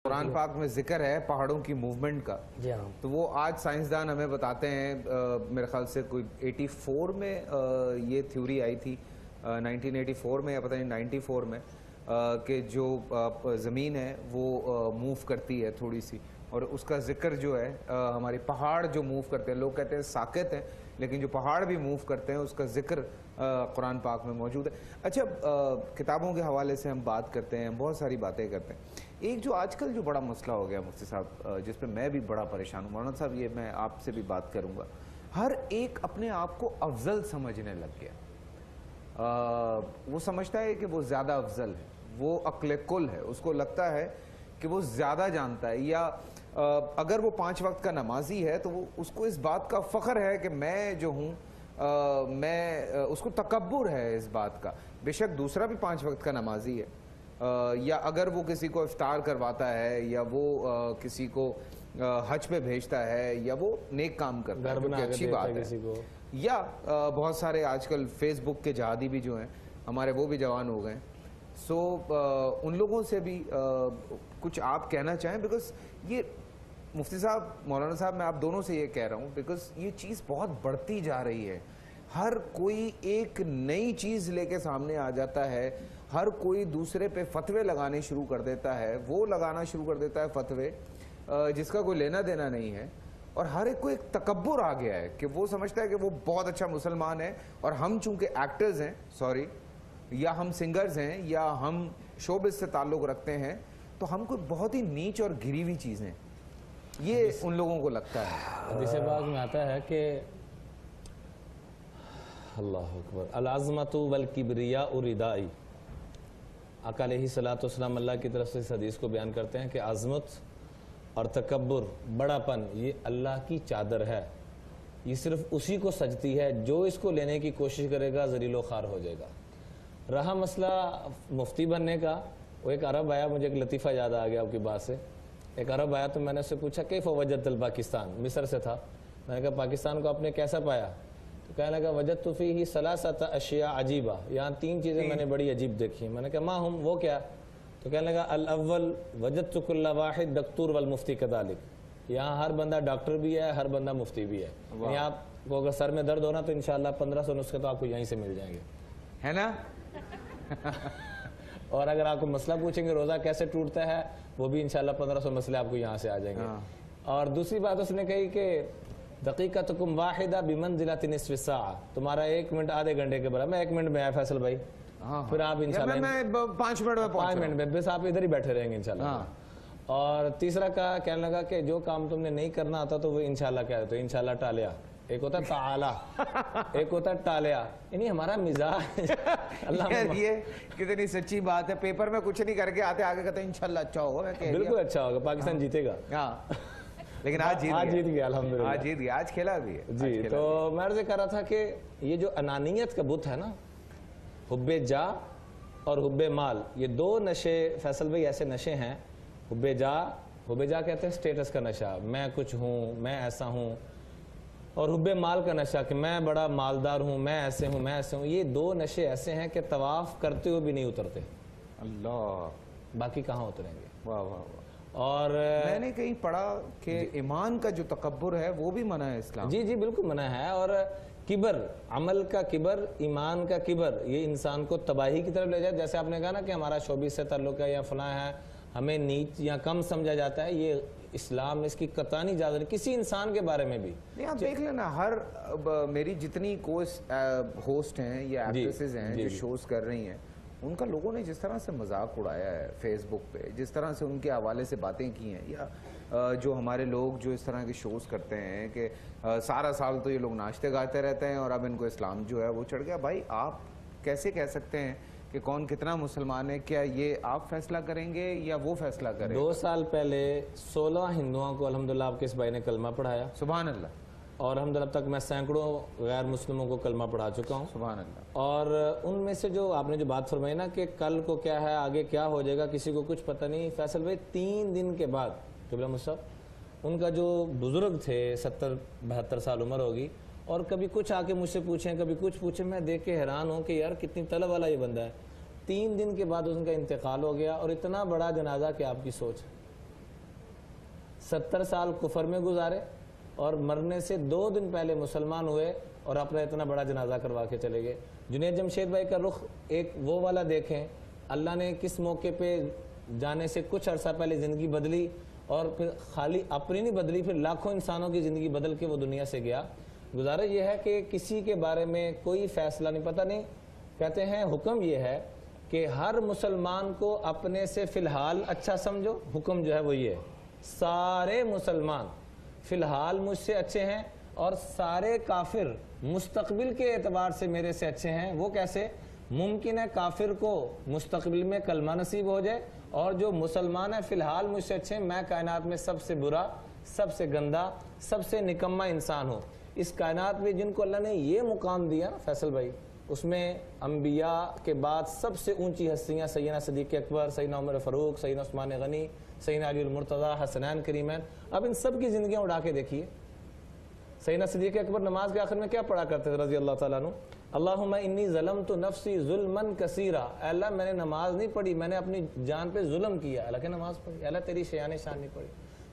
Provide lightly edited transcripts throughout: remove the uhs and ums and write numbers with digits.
قرآن پاک میں ذکر ہے پہاڑوں کی موومنٹ کا. جی ہاں. تو وہ آج سائنسدان ہمیں بتاتے ہیں میرے خیال سے کوئی 84 میں یہ تھیوری آئی تھی 1984 میں یا پتہ نہیں 94 میں کہ جو زمین ہے وہ موو کرتی ہے تھوڑی سی, اور اس کا ذکر جو ہے ہمارے پہاڑ جو موو کرتے ہیں, لوگ کہتے ہیں ساکت ہیں لیکن جو پہاڑ بھی موو کرتے ہیں اس کا ذکر قرآن پاک میں موجود ہے. اچھا, کتابوں کے حوالے سے ہم بات کرتے ہیں, بہت ساری باتیں کرتے ہیں. ایک جو آج کل جو بڑا مسئلہ ہو گیا مفتی صاحب, جس پہ میں بھی بڑا پریشان ہوں مولانا صاحب, یہ میں آپ سے بھی بات کروں گا, ہر ایک اپنے آپ کو افضل سمجھنے لگ گیا. وہ سمجھتا ہے کہ وہ زیادہ افضل ہے, وہ عقل کل ہے, اس کو لگتا ہے کہ وہ زیادہ جانتا ہے, یا اگر وہ 5 وقت کا نمازی ہے تو وہ اس کو اس بات کا فخر ہے کہ میں جو ہوں, میں اس کو تکبر ہے اس بات کا. بے شک دوسرا بھی 5 وقت کا نمازی ہے, یا اگر وہ کسی کو افطار کرواتا ہے, یا وہ کسی کو حج پہ بھیجتا ہے, یا وہ نیک کام کرتا ہے, کیونکہ اچھی بات ہے, یا بہت سارے آج کل فیس بک کے جہادی بھی جو ہیں ہمارے وہ بھی جوان ہو گئے. سو ان لوگوں سے بھی کچھ آپ کہنا چاہیں, بیکاز یہ مفتی صاحب, مولانا صاحب, میں آپ دونوں سے یہ کہہ رہا ہوں بیکاز یہ چیز بہت بڑھتی جا رہی ہے. ہر کوئی ایک نئی چیز لے کے سامنے آ جاتا ہے, ہر کوئی دوسرے پہ فتوے لگانے شروع کر دیتا ہے, وہ لگانا شروع کر دیتا ہے فتوے جس کا کوئی لینا دینا نہیں ہے, اور ہر ایک کو ایک تکبر آ گیا ہے کہ وہ سمجھتا ہے کہ وہ بہت اچھا مسلمان ہے, اور ہم چونکہ ایکٹرز ہیں, سوری, یا ہم سنگرز ہیں, یا ہم شوبز سے تعلق رکھتے ہیں, تو ہم کوئی بہت ہی نیچ اور گری ہوئی چیزیں, یہ ان لوگوں کو لگتا ہے. حدیث پاک میں آتا ہے کہ اللہ اکبر, العظمت والکبریاء ردائی. آقا علیہ الصلوۃ والسلام اللہ کی طرف سے اس حدیث کو بیان کرتے ہیں کہ عظمت اور تکبر, بڑا پن, یہ اللہ کی چادر ہے, یہ صرف اسی کو سجتی ہے, جو اس کو لینے کی کوشش کرے گا ذلیل و خوار ہو جائے گا. رہا مسئلہ مفتی بننے کا, وہ ایک عرب آیا, مجھے ایک لطیفہ یاد آ گیا آپ کی بات سے. ایک عرب آیا تو میں نے اس سے پوچھا کیف وجدت الپاکستان, مصر سے تھا. میں نے کہا پاکستان کو آپ نے کیسا پایا؟ تو کہنے لگا وجدت فیہ ثلاثۃ اشیاء عجیبہ, یہاں 3 چیزیں میں نے بڑی عجیب دیکھی ہیں. میں نے کہا ما ہم, وہ کیا؟ تو کہنے لگا الاول وجدت کل واحد دکتور والمفتی کذالک, یہاں ہر بندہ ڈاکٹر بھی ہے, ہر بندہ مفتی بھی ہے. یعنی آپ کو اگر سر میں درد ہونا تو انشاءاللہ 1500 نسخے تو آپ کو یہیں سے مل جائیں گے, ہے نا. اور اگر آپ کو مسئلہ پوچھیں گے روزہ کیسے ٹوٹتا ہے, وہ بھی انشاءاللہ 1500 مسئلے آپ کو یہاں سے آ جائیں گے. اور دوسری بات اس نے کہی کہ دقیقتکم واحدہ بمنزلۃ نصف الساعہ, تمہارا 1 منٹ آدھے گھنٹے کے برابر. میں 1 منٹ میں آیا فیصل بھائی, پھر آپ انشاءاللہ میں 5 منٹ میں بس آپ ادھر ہی بیٹھے رہیں گے انشاءاللہ. اور تیسرا کہنے لگا کہ جو کام تم نے نہیں کرنا آتا تو وہ انشاءاللہ کہہ دیتے, انشاءاللہ ٹالیا. ایک ہوتا ہے تعالی, ایک ہوتا ہے ٹالیا. یعنی ہمارا مزاج اللہ, یہ کتنی سچی بات ہے. پیپر میں کچھ نہیں کر کے آتے, آگے کہتے ہیں انشاءاللہ اچھا ہوگا. بالکل اچھا ہوگا, پاکستان جیتے گا. لیکن آج جیت گیا الحمدللہ, آج جیت گیا, آج کھیلا بھی ہے. جی, تو میں عرض کر رہا تھا کہ یہ جو انانیت کا بت ہے نا, حب جا اور حب مال, یہ 2 نشے فیصل بھائی ایسے نشے ہیں. حب جا کہتے ہیں سٹیٹس کا نشہ, میں کچھ ہوں, میں ایسا ہوں. اور حب مال کا نشہ کہ میں بڑا مالدار ہوں, میں ایسے ہوں, میں ایسے ہوں. یہ 2 نشے ایسے ہیں کہ طواف کرتے ہوئے بھی نہیں اترتے. اللہ, باقی کہاں اتریں گے. واہ واہ واہ. اور میں نے کہیں پڑھا کہ ایمان کا جو تکبر ہے وہ بھی منع ہے اسلام. جی جی بالکل منع ہے. اور کبر, عمل کا کبر, ایمان کا کبر, یہ انسان کو تباہی کی طرف لے جائے. جیسے آپ نے کہا نا کہ ہمارا شوبز سے تعلق ہے یا فلاں ہے, ہمیں نیچ یا کم سمجھا جاتا ہے, یہ اسلام میں اس کی قطعی اجازت نہیں کسی انسان کے بارے میں بھی. نہیں, آپ دیکھ لینا, ہر میری جتنی ہوسٹ ہیں یا ایکٹریسز ہیں جو شوز کر رہی ہیں, ان کا لوگوں نے جس طرح سے مذاق اڑایا ہے فیس بک پہ, جس طرح سے ان کے حوالے سے باتیں کی ہیں, یا جو ہمارے لوگ جو اس طرح کے شوز کرتے ہیں کہ سارا سال تو یہ لوگ ناچتے گاتے رہتے ہیں اور اب ان کو اسلام جو ہے وہ چڑھ گیا. بھائی آپ کیسے کہہ سکتے ہیں کہ کون کتنا مسلمان ہے؟ کیا یہ آپ فیصلہ کریں گے یا وہ فیصلہ کریں گے؟ 2 سال پہلے 16 ہندوؤں کو الحمدللہ آپ کے اس بھائی نے کلمہ پڑھایا, سبحان اللہ. اور الحمدللہ اب تک میں سینکڑوں غیر مسلموں کو کلمہ پڑھا چکا ہوں, سبحان اللہ. اور ان میں سے جو آپ نے جو بات فرمائی نا کہ کل کو کیا ہے, آگے کیا ہو جائے گا, کسی کو کچھ پتہ نہیں. فیصل بھائی 3 دن کے بعد قبلہ مصطفیٰ, ان کا جو بزرگ تھے 70-72 سال عمر ہوگی, اور کبھی کچھ آ کے مجھ سے پوچھیں, کبھی کچھ پوچھیں, میں دیکھ کے حیران ہوں کہ یار کتنی طلب والا یہ بندہ ہے. 3 دن کے بعد ان کا انتقال ہو گیا, اور اتنا بڑا جنازہ کہ آپ کی سوچ. 70 سال کفر میں گزارے اور مرنے سے 2 دن پہلے مسلمان ہوئے اور اپنا اتنا بڑا جنازہ کروا کے چلے گئے. جنید جمشید بھائی کا رخ ایک وہ والا دیکھیں, اللہ نے کس موقع پہ جانے سے کچھ عرصہ پہلے زندگی بدلی اور پھر خالی اپنی نہیں بدلی, پھر لاکھوں انسانوں کی زندگی بدل کے وہ دنیا سے گیا. گزارش یہ ہے کہ کسی کے بارے میں کوئی فیصلہ نہیں, پتہ نہیں, کہتے ہیں حکم یہ ہے کہ ہر مسلمان کو اپنے سے فی الحال اچھا سمجھو. حکم جو ہے وہ یہ ہے, سارے مسلمان فی الحال مجھ سے اچھے ہیں اور سارے کافر مستقبل کے اعتبار سے میرے سے اچھے ہیں. وہ کیسے ممکن ہے؟ کافر کو مستقبل میں کلمہ نصیب ہو جائے اور جو مسلمان ہے فی الحال مجھ سے اچھے ہیں, میں کائنات میں سب سے برا, سب سے گندا, سب سے نکما انسان ہوں. اس کائنات میں جن کو اللہ نے یہ مقام دیا نا فیصل بھائی, اس میں انبیاء کے بعد سب سے اونچی ہستیاں سیدنا صدیق اکبر, سیدنا عمر فاروق, سیدنا عثمان غنی, سیدنا علی المرتضیٰ, حسنین کریمین. اب ان سب کی زندگیاں اڑا کے دیکھیے. سیدنا صدیق اکبر نماز کے آخر میں کیا پڑھا کرتے تھے رضی اللہ تعالیٰ عنہ؟ اللہم انی ظلمت نفسی ظلما کثیرا. اے اللہ میں نے نماز نہیں پڑھی, میں نے اپنی جان پہ ظلم کیا, اللہ کہ نماز پڑھی, اللہ تیری شان نہیں پڑھی.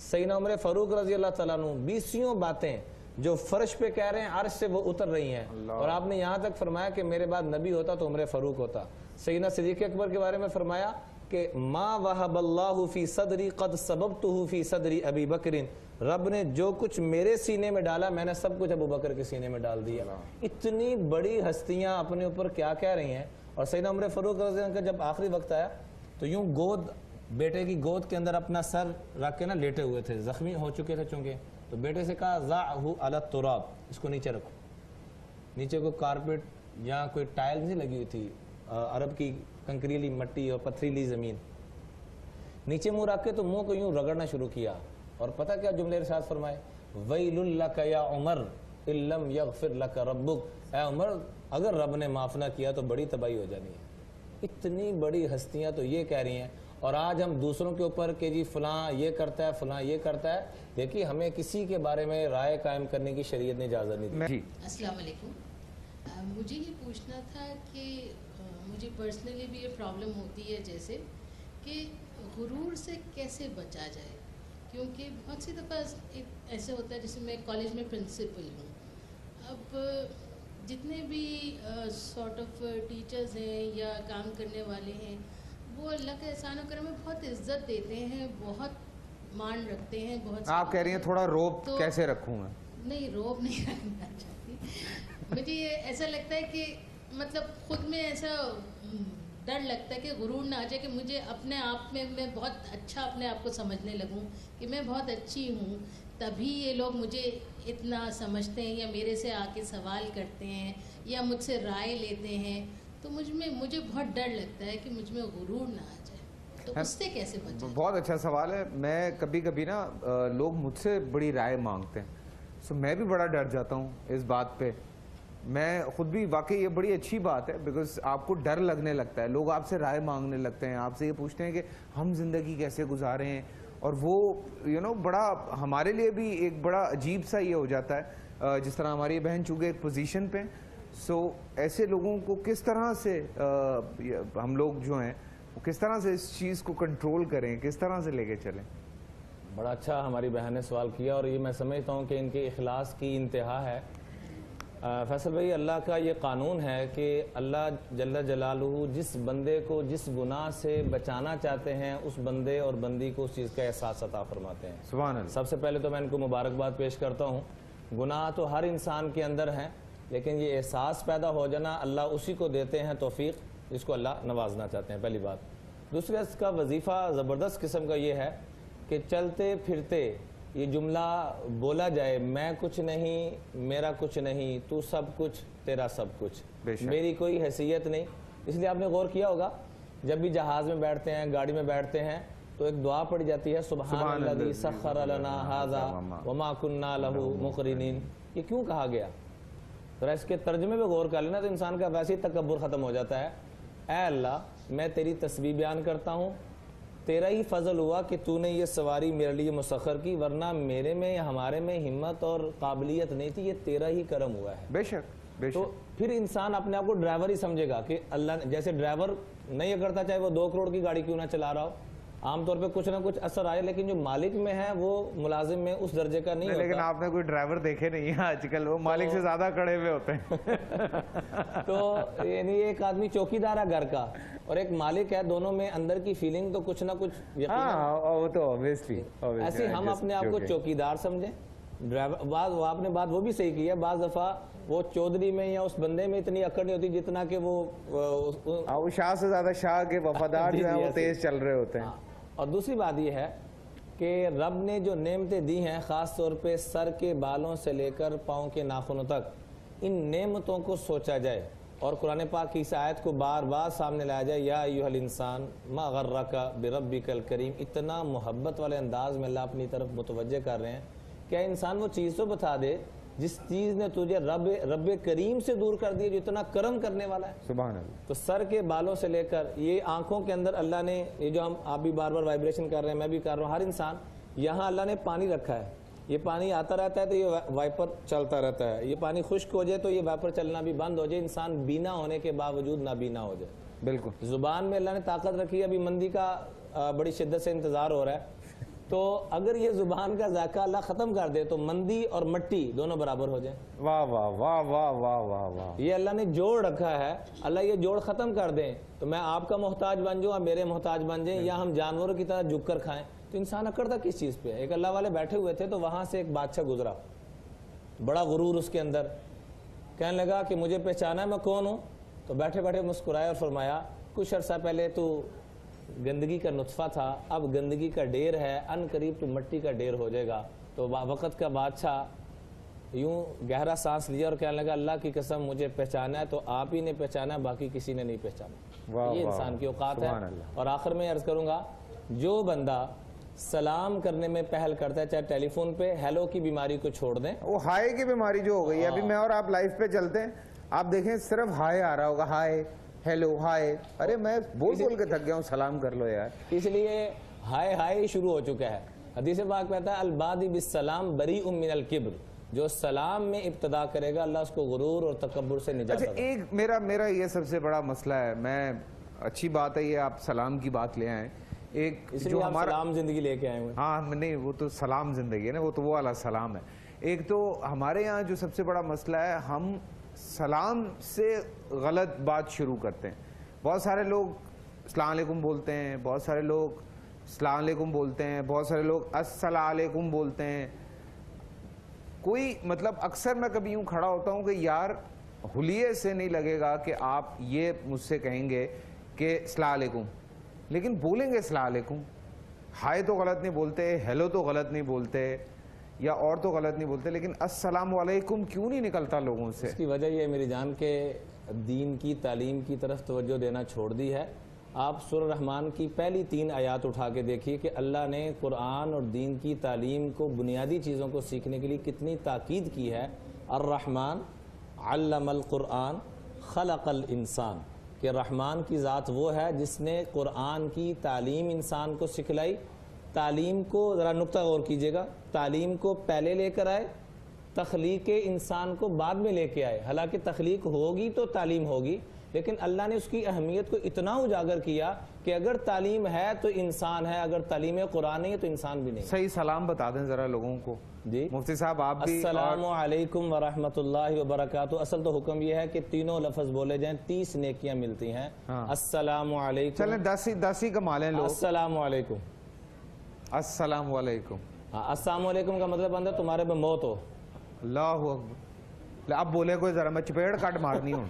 سیدنا عمر فاروق رضی اللہ تعالیٰ عنہ 20 باتیں جو فرش پہ کہہ رہے ہیں عرش سے وہ اتر رہی ہیں, اور آپ نے یہاں تک فرمایا کہ میرے بعد نبی ہوتا تو عمر فاروق ہوتا. سیدنا صدیق اکبر کے بارے میں فرمایا کہ ما وہب اللہ فی صدری قد سببتہ فی صدری ابی بکر. رب نے جو کچھ میرے سینے میں ڈالا میں نے سب کچھ ابو بکر کے سینے میں ڈال دیا. اتنی بڑی ہستیاں اپنے اوپر کیا کہہ رہی ہیں. اور سیدنا عمر فاروق رضی اللہ عنہ کا جب آخری وقت آیا تو یوں گود, بیٹے کی گود کے اندر اپنا سر رکھ کے نا لیٹے ہوئے تھے, زخمی ہو چکے تھے چونکہ, تو بیٹے سے کہا ضعہ علی التراب, اس کو نیچے رکھو. نیچے کوئی کارپیٹ یا کوئی ٹائل نہیں لگی ہوئی تھی, عرب کی کنکریلی مٹی اور پتھریلی زمین. نیچے منہ رکھ کے تو منہ کو یوں رگڑنا شروع کیا, اور پتہ کیا جملے ارشاد فرمائے, ویل لک یا عمر ان لم یغفر لک ربک. اے عمر اگر رب نے معاف نہ کیا تو بڑی تباہی ہو جانی ہے. اتنی بڑی ہستیاں تو یہ کہہ رہی ہیں, اور آج ہم دوسروں کے اوپر کہ جی فلاں یہ کرتا ہے, فلاں یہ کرتا ہے. دیکھیے ہمیں کسی کے بارے میں رائے قائم کرنے کی شریعت نے اجازت نہیں دی. السلام علیکم. مجھے یہ پوچھنا تھا کہ مجھے پرسنلی بھی یہ پرابلم ہوتی ہے جیسے کہ غرور سے کیسے بچا جائے, کیونکہ بہت سی دفعہ ایسے ہوتا ہے جیسے میں کالج میں پرنسپل ہوں. اب جتنے بھی سارٹ آف ٹیچرز ہیں یا کام کرنے والے ہیں وہ اللہ کے احسان و کرم میں بہت عزت دیتے ہیں, بہت مان رکھتے ہیں. بہت آپ کہہ رہی ہیں تھوڑا روب کیسے رکھوں میں؟ نہیں, روب نہیں رکھنا چاہتی. مجھے یہ ایسا لگتا ہے کہ مطلب خود میں ایسا ڈر لگتا ہے کہ غرور نہ آ جائے کہ مجھے اپنے آپ میں بہت اچھا اپنے آپ کو سمجھنے لگوں کہ میں بہت اچھی ہوں, تبھی یہ لوگ مجھے اتنا سمجھتے ہیں یا میرے سے آ کے سوال کرتے ہیں یا مجھ سے رائے لیتے ہیں. تو مجھے بہت ڈر لگتا ہے کہ مجھ میں غرور نہ آ جائے, تو اس سے کیسے بچیں؟ بہت اچھا سوال ہے. میں کبھی نا لوگ مجھ سے بڑی رائے مانگتے ہیں, سو میں بھی بڑا ڈر جاتا ہوں اس بات پہ. میں خود بھی, واقعی یہ بڑی اچھی بات ہے, بیکاز آپ کو ڈر لگنے لگتا ہے, لوگ آپ سے رائے مانگنے لگتے ہیں, آپ سے یہ پوچھتے ہیں کہ ہم زندگی کیسے گزارے ہیں, اور وہ بڑا ہمارے لیے بھی ایک بڑا عجیب سا یہ ہو جاتا ہے. جس طرح ہماری بہن چونکہ ایک پوزیشن پہ, سو ایسے لوگوں کو کس طرح سے ہم لوگ جو ہیں وہ کس طرح سے اس چیز کو کنٹرول کریں, کس طرح سے لے کے چلیں؟ بڑا اچھا ہماری بہن نے سوال کیا, اور یہ میں سمجھتا ہوں کہ ان کے اخلاص کی انتہا ہے. فیصل بھائی, اللہ کا یہ قانون ہے کہ اللہ جل جلالہ جس بندے کو جس گناہ سے بچانا چاہتے ہیں اس بندے اور بندی کو اس چیز کا احساس عطا فرماتے ہیں. سبحان اللہ. سب سے پہلے تو میں ان کو مبارکباد پیش کرتا ہوں. گناہ تو ہر انسان کے اندر ہیں, لیکن یہ احساس پیدا ہو جانا اللہ اسی کو دیتے ہیں توفیق جس کو اللہ نوازنا چاہتے ہیں, پہلی بات. دوسرا, اس کا وظیفہ زبردست قسم کا یہ ہے کہ چلتے پھرتے یہ جملہ بولا جائے, میں کچھ نہیں, میرا کچھ نہیں, تو سب کچھ, تیرا سب کچھ, میری کوئی حیثیت نہیں. اس لیے آپ نے غور کیا ہوگا جب بھی جہاز میں بیٹھتے ہیں, گاڑی میں بیٹھتے ہیں, تو ایک دعا پڑھی جاتی ہے, سبحان الذی سخر لنا ھذا وما کننا لہ مقرنین. یہ کیوں کہا گیا؟ ذرا اس کے ترجمے پہ غور کر لینا تو انسان کا ویسے ہی تکبر ختم ہو جاتا ہے. اے اللہ, میں تیری تسبیح بیان کرتا ہوں, تیرا ہی فضل ہوا کہ تو نے یہ سواری میرے لیے مسخر کی, ورنہ میرے میں یا ہمارے میں ہمت اور قابلیت نہیں تھی, یہ تیرا ہی کرم ہوا ہے. بے شک. تو پھر انسان اپنے آپ کو ڈرائیور ہی سمجھے گا کہ اللہ, جیسے ڈرائیور نہیں کرتا چاہے وہ 2 کروڑ کی گاڑی کیوں نہ چلا رہا ہو, عام طور پہ کچھ نہ کچھ اثر آئے، لیکن جو مالک میں ہے وہ ملازم میں اس درجے کا نہیں ہوتا. لیکن آپ نے کوئی ڈرائیور دیکھے نہیں ہیں آج کل، وہ مالک سے زیادہ کڑے ہوئے ہوتے ہیں. تو یعنی ایک آدمی چوکیدار ہے گھر کا اور ایک مالک ہے، دونوں میں اندر کی فیلنگ تو کچھ نہ کچھ وہ تو ایسے ہم اپنے آپ کو چوکیدار سمجھیں. آپ نے بات وہ بھی صحیح کی ہے، بعض دفعہ وہ چودھری میں یا اس بندے میں اتنی اکڑ نہیں ہوتی جتنا کہ وہ شاہ سے زیادہ شاہ کے وفادار جو ہیں وہ تیز چل رہے ہوتے ہیں. اور دوسری بات یہ ہے کہ رب نے جو نعمتیں دی ہیں، خاص طور پہ سر کے بالوں سے لے کر پاؤں کے ناخنوں تک، ان نعمتوں کو سوچا جائے اور قرآن پاک کی اس آیت کو بار بار سامنے لایا جائے. یا ایھا الانسان ما غرک بربک الکریم. اتنا محبت والے انداز میں اللہ اپنی طرف متوجہ کر رہے ہیں. کیا انسان وہ چیز تو بتا دے جس چیز نے تجھے رب کریم سے دور کر دیا، جو اتنا کرم کرنے والا ہے. سبحان اللہ. تو سر کے بالوں سے لے کر یہ آنکھوں کے اندر اللہ نے، یہ جو آپ بھی بار بار وائبریشن کر رہے ہیں، میں بھی کر رہا ہوں، ہر انسان، یہاں اللہ نے پانی رکھا ہے. یہ پانی آتا رہتا ہے تو یہ وائپر چلتا رہتا ہے. یہ پانی خشک ہو جائے تو یہ وائپر چلنا بھی بند ہو جائے، انسان بینا ہونے کے باوجود نابینا ہو جائے. بالکل. زبان میں اللہ نے طاقت رکھی ہے. ابھی مندی کا بڑی شدت سے انتظار ہو رہا ہے، تو اگر یہ زبان کا ذائقہ اللہ ختم کر دے تو مندی اور مٹی دونوں برابر ہو جائیں. واہ واہ واہ واہ واہ واہ واہ. یہ اللہ نے جوڑ رکھا ہے. اللہ یہ جوڑ ختم کر دیں تو میں آپ کا محتاج بن جاؤں، آپ میرے محتاج بن جائیں، یا ہم جانوروں کی طرح جھک کر کھائیں. تو انسان اکڑتا کس چیز پہ ہے؟ ایک اللہ والے بیٹھے ہوئے تھے تو وہاں سے ایک بادشاہ گزرا، بڑا غرور اس کے اندر، کہنے لگا کہ مجھے پہچانا ہے میں کون ہوں؟ تو بیٹھے بیٹھے مسکرایا اور فرمایا کچھ عرصہ پہلے تو گندگی کا نطفہ تھا، اب گندگی کا ڈھیر ہے، ان قریب تو مٹی کا ڈھیر ہو جائے گا. تو وقت کا بادشاہ یوں گہرا سانس لیا اور کہنے لگا اللہ کی قسم مجھے پہچانا ہے تو آپ ہی نے پہچانا ہے، باقی کسی نے نہیں پہچانا. یہ انسان کی اوقات ہے. اور آخر میں عرض کروں گا، جو بندہ سلام کرنے میں پہل کرتا ہے، چاہے ٹیلی فون پہ، ہیلو کی بیماری کو چھوڑ دیں. وہ ہائے کی بیماری جو ہو گئی ہے، ابھی میں اور آپ لائف پہ چلتے ہیں، آپ دیکھیں صرف ہائے آ رہا ہوگا، ہائے، ہیلو، ہائے. ارے میں بول کے تھک گیا ہوں، سلام کر لو یار. اس لیے ہائے ہائے شروع ہو چکا ہے. حدیث پاک کہتا ہے البادی بالسلام بریء من الکبر. جو سلام میں ابتدا کرے گا اللہ اس کو غرور اور تکبر سے نجات دے گا. ایک میرا یہ سب سے بڑا مسئلہ ہے. میں اچھی بات ہے یہ آپ سلام کی بات لے آئیں. ایک جو ہمارا سلام زندگی لے کے آئے ہوئے. ہاں نہیں، وہ تو سلام زندگی ہے نا، وہ تو وہ والا سلام ہے. ایک تو ہمارے یہاں جو سب سے بڑا مسئلہ ہے، ہم سلام سے غلط بات شروع کرتے ہیں. بہت سارے لوگ السلام علیکم بولتے ہیں، بہت سارے لوگ السلام علیکم بولتے ہیں، بہت سارے لوگ السلام علیکم بولتے ہیں. کوئی مطلب اکثر میں کبھی یوں کھڑا ہوتا ہوں کہ یار حلیے سے نہیں لگے گا کہ آپ یہ مجھ سے کہیں گے کہ السلام علیکم، لیکن بولیں گے السلام علیکم. ہائے تو غلط نہیں بولتے، ہیلو تو غلط نہیں بولتے، یا اور تو غلط نہیں بولتے، لیکن السلام علیکم کیوں نہیں نکلتا لوگوں سے؟ اس کی وجہ یہ میری جان کے دین کی تعلیم کی طرف توجہ دینا چھوڑ دی ہے. آپ سورہ رحمان کی پہلی 3 آیات اٹھا کے دیکھیے کہ اللہ نے قرآن اور دین کی تعلیم کو، بنیادی چیزوں کو سیکھنے کے لیے کتنی تاکید کی ہے. الرحمن علم القرآن خلق الانسان، کہ رحمان کی ذات وہ ہے جس نے قرآن کی تعلیم انسان کو سکھلائی. تعلیم کو ذرا نقطہ غور کیجئے گا، تعلیم کو پہلے لے کر آئے، تخلیق انسان کو بعد میں لے کے آئے. حالانکہ تخلیق ہوگی تو تعلیم ہوگی، لیکن اللہ نے اس کی اہمیت کو اتنا اجاگر کیا کہ اگر تعلیم ہے تو انسان ہے، اگر تعلیم قرآن نہیں ہے تو انسان بھی نہیں. صحیح سلام بتا دیں ذرا لوگوں کو. جی مفتی صاحب آپ بھی. السلام علیکم ورحمۃ اللہ وبرکاتہ. اصل تو حکم یہ ہے کہ تینوں لفظ بولے جائیں، 30 نیکیاں ملتی ہیں. السلام علیکم. چلیں 10 ہی کما لیں لوگ. السلام علیکم. السلام علیکم. السلام علیکم کا مطلب بندہ تمہارے پہ موت ہو. اللہ اکبر. اب بولے کوئی ذرا، میں چپیڑ کٹ مارنی ہوں.